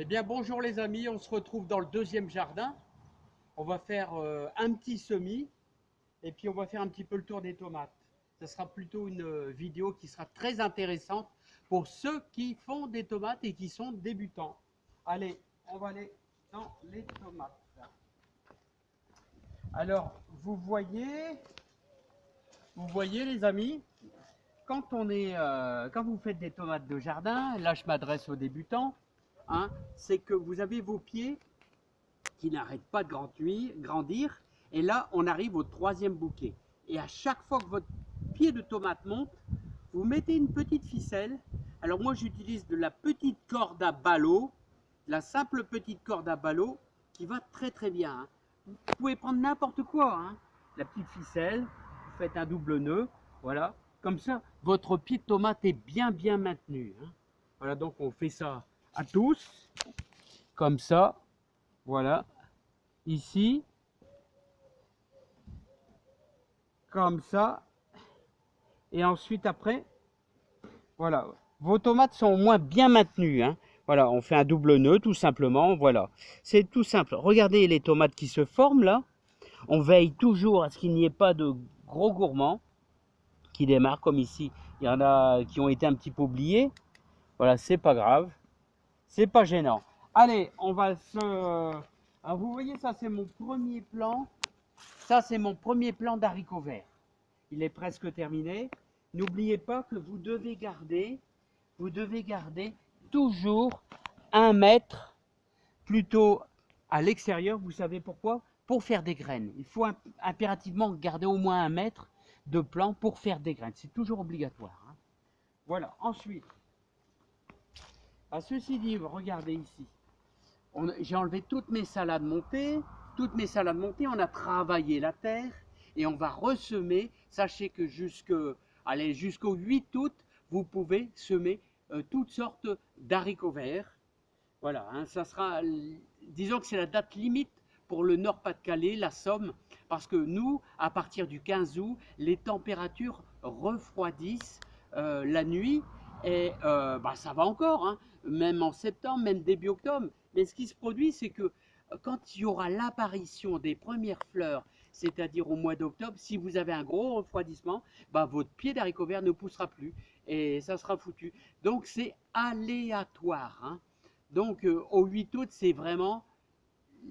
Eh bien, bonjour les amis, on se retrouve dans le deuxième jardin. On va faire un petit semis et puis on va faire un petit peu le tour des tomates. Ce sera plutôt une vidéo qui sera très intéressante pour ceux qui font des tomates et qui sont débutants. Allez, on va aller dans les tomates. Alors, vous voyez les amis, quand vous faites des tomates de jardin, là je m'adresse aux débutants, hein, c'est que vous avez vos pieds qui n'arrête pas de grandir. Et là, on arrive au troisième bouquet. Et à chaque fois que votre pied de tomate monte, vous mettez une petite ficelle. Alors moi, j'utilise de la petite corde à ballot, la simple petite corde à ballot, qui va très très bien. Hein. Vous pouvez prendre n'importe quoi. Hein. La petite ficelle, vous faites un double nœud, voilà. Comme ça, votre pied de tomate est bien bien maintenu. Hein. Voilà, donc on fait ça à tous, comme ça. Voilà, ici, comme ça, et ensuite après, voilà. Vos tomates sont au moins bien maintenues, hein. Voilà, on fait un double nœud tout simplement, voilà. C'est tout simple. Regardez les tomates qui se forment là. On veille toujours à ce qu'il n'y ait pas de gros gourmands qui démarrent comme ici. Il y en a qui ont été un petit peu oubliés. Voilà, c'est pas grave, c'est pas gênant. Allez, on va se... Alors, vous voyez, ça c'est mon premier plan. Ça c'est mon premier plan d'haricots verts. Il est presque terminé. N'oubliez pas que vous devez garder toujours 1 mètre plutôt à l'extérieur. Vous savez pourquoi? Pour faire des graines. Il faut impérativement garder au moins 1 mètre de plan pour faire des graines. C'est toujours obligatoire. Hein. Voilà. Ensuite, à ceci dit, regardez ici. J'ai enlevé toutes mes salades montées. Toutes mes salades montées, on a travaillé la terre et on va ressemer. Sachez que jusqu'au 8 août, vous pouvez semer toutes sortes d'haricots verts. Voilà, hein, ça sera, disons que c'est la date limite pour le Nord-Pas-de-Calais, la Somme, parce que nous, à partir du 15 août, les températures refroidissent la nuit et ça va encore, hein, même en septembre, même début octobre. Mais ce qui se produit, c'est que quand il y aura l'apparition des premières fleurs, c'est-à-dire au mois d'octobre, si vous avez un gros refroidissement, votre pied d'haricot vert ne poussera plus et ça sera foutu. Donc c'est aléatoire. Hein. Donc au 8 août, c'est vraiment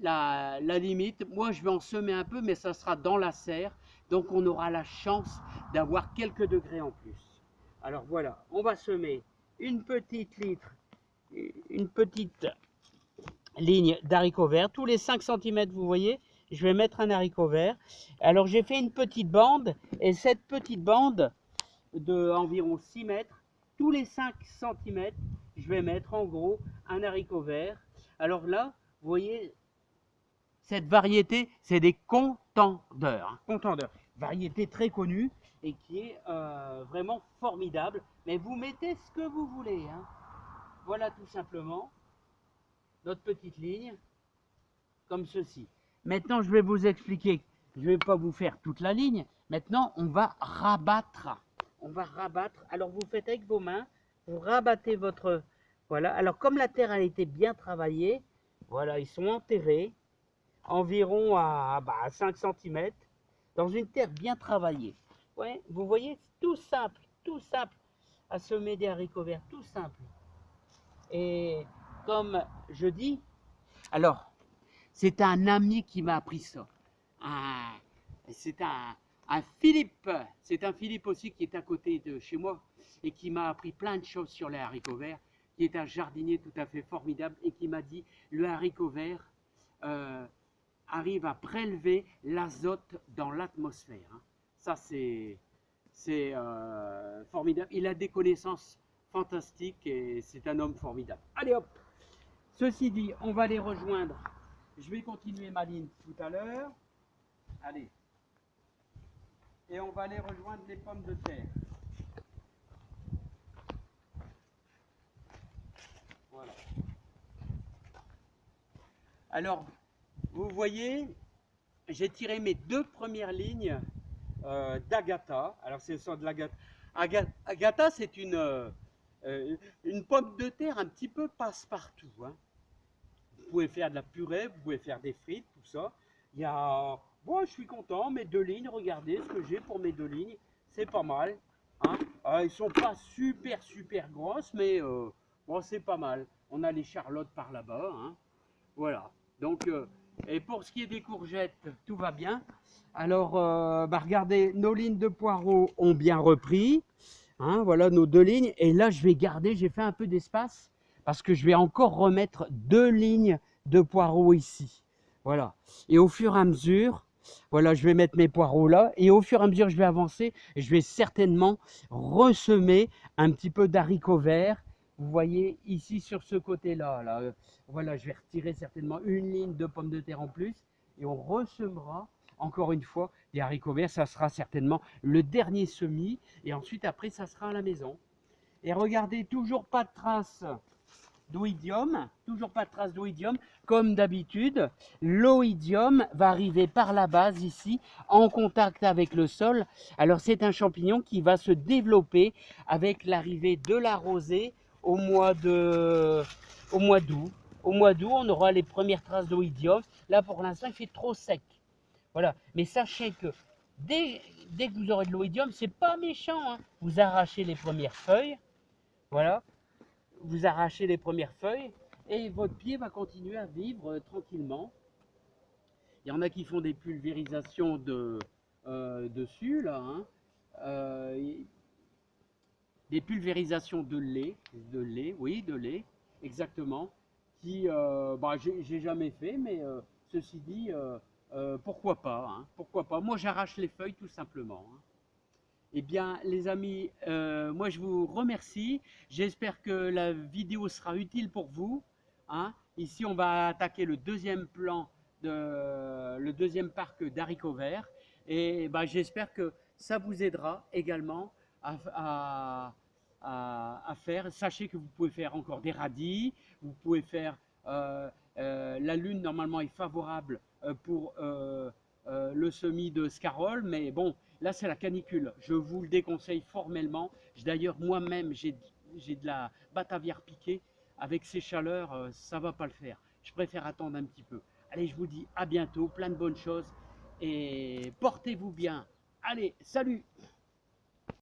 la limite. Moi, je vais en semer un peu, mais ça sera dans la serre. Donc on aura la chance d'avoir quelques degrés en plus. Alors voilà, on va semer une petite ligne d'haricots verts. Tous les 5 cm, vous voyez, je vais mettre un haricot vert. Alors j'ai fait une petite bande, et cette petite bande de environ 6 mètres, tous les 5 cm, je vais mettre en gros un haricot vert. Alors là, vous voyez, cette variété, c'est des contendeurs. Hein, contendeurs, variété très connue et qui est vraiment formidable. Mais vous mettez ce que vous voulez. Hein. Voilà tout simplement notre petite ligne, comme ceci. Maintenant, je vais vous expliquer. Je ne vais pas vous faire toute la ligne. Maintenant, on va rabattre. On va rabattre. Alors, vous faites avec vos mains. Vous rabattez votre... Voilà. Alors, comme la terre a été bien travaillée, voilà, ils sont enterrés environ à 5 cm dans une terre bien travaillée. Ouais, vous voyez, tout simple à semer des haricots verts, tout simple. Et comme je dis, alors, c'est un ami qui m'a appris ça. C'est un Philippe, c'est un Philippe aussi qui est à côté de chez moi et qui m'a appris plein de choses sur les haricots verts, qui est un jardinier tout à fait formidable et qui m'a dit le haricot vert arrive à prélever l'azote dans l'atmosphère. Hein. Ça, c'est formidable. Il a des connaissances fantastiques et c'est un homme formidable. Allez hop. Ceci dit, on va les rejoindre. Je vais continuer ma ligne tout à l'heure. Allez. Et on va aller rejoindre les pommes de terre. Voilà. Alors, vous voyez, j'ai tiré mes 2 premières lignes d'Agatha. Alors, ce sont de l'Agatha. Agatha, c'est une pomme de terre un petit peu passe-partout. Hein. Vous pouvez faire de la purée, vous pouvez faire des frites, tout ça. Il y a... Bon, je suis content, mes 2 lignes, regardez ce que j'ai pour mes 2 lignes. C'est pas mal. Hein. Ils sont pas super grosses, mais bon, c'est pas mal. On a les charlottes par là-bas. Hein. Voilà. Donc, et pour ce qui est des courgettes, tout va bien. Alors, regardez, nos lignes de poireaux ont bien repris. Hein, voilà nos 2 lignes. Et là, je vais garder, j'ai fait un peu d'espace parce que je vais encore remettre 2 lignes de poireaux ici. Voilà. Et au fur et à mesure, voilà, je vais mettre mes poireaux là. Et au fur et à mesure, je vais avancer. Et je vais certainement ressemer un petit peu d'haricots verts. Vous voyez ici sur ce côté-là. Là, voilà, je vais retirer certainement 1 ligne de pommes de terre en plus. Et on ressemera encore une fois des haricots verts. Ça sera certainement le dernier semis. Et ensuite, après, ça sera à la maison. Et regardez, toujours pas de traces d'oïdium, toujours pas de traces d'oïdium. Comme d'habitude, l'oïdium va arriver par la base ici, en contact avec le sol. Alors c'est un champignon qui va se développer avec l'arrivée de la rosée au mois d'août. Au mois d'août, on aura les premières traces d'oïdium. Là, pour l'instant, il fait trop sec. Voilà. Mais sachez que dès que vous aurez de l'oïdium, c'est pas méchant. Hein. Vous arrachez les premières feuilles. Voilà. Vous arrachez les premières feuilles et votre pied va continuer à vivre tranquillement. Il y en a qui font des pulvérisations dessus, là. Hein. Des pulvérisations de lait, oui, de lait, exactement. Qui, j'ai jamais fait, mais ceci dit, pourquoi pas, hein, pourquoi pas. Moi, j'arrache les feuilles tout simplement. Hein. Eh bien, les amis, moi je vous remercie. J'espère que la vidéo sera utile pour vous. Hein. Ici, on va attaquer le deuxième le deuxième parc d'haricots verts. Et j'espère que ça vous aidera également à faire. Sachez que vous pouvez faire encore des radis. Vous pouvez faire... la lune, normalement, est favorable pour le semis de scaroles. Mais bon... Là, c'est la canicule. Je vous le déconseille formellement. D'ailleurs, moi-même, j'ai de la batavière piquée. Avec ces chaleurs, ça ne va pas le faire. Je préfère attendre un petit peu. Allez, je vous dis à bientôt. Plein de bonnes choses. Et portez-vous bien. Allez, salut!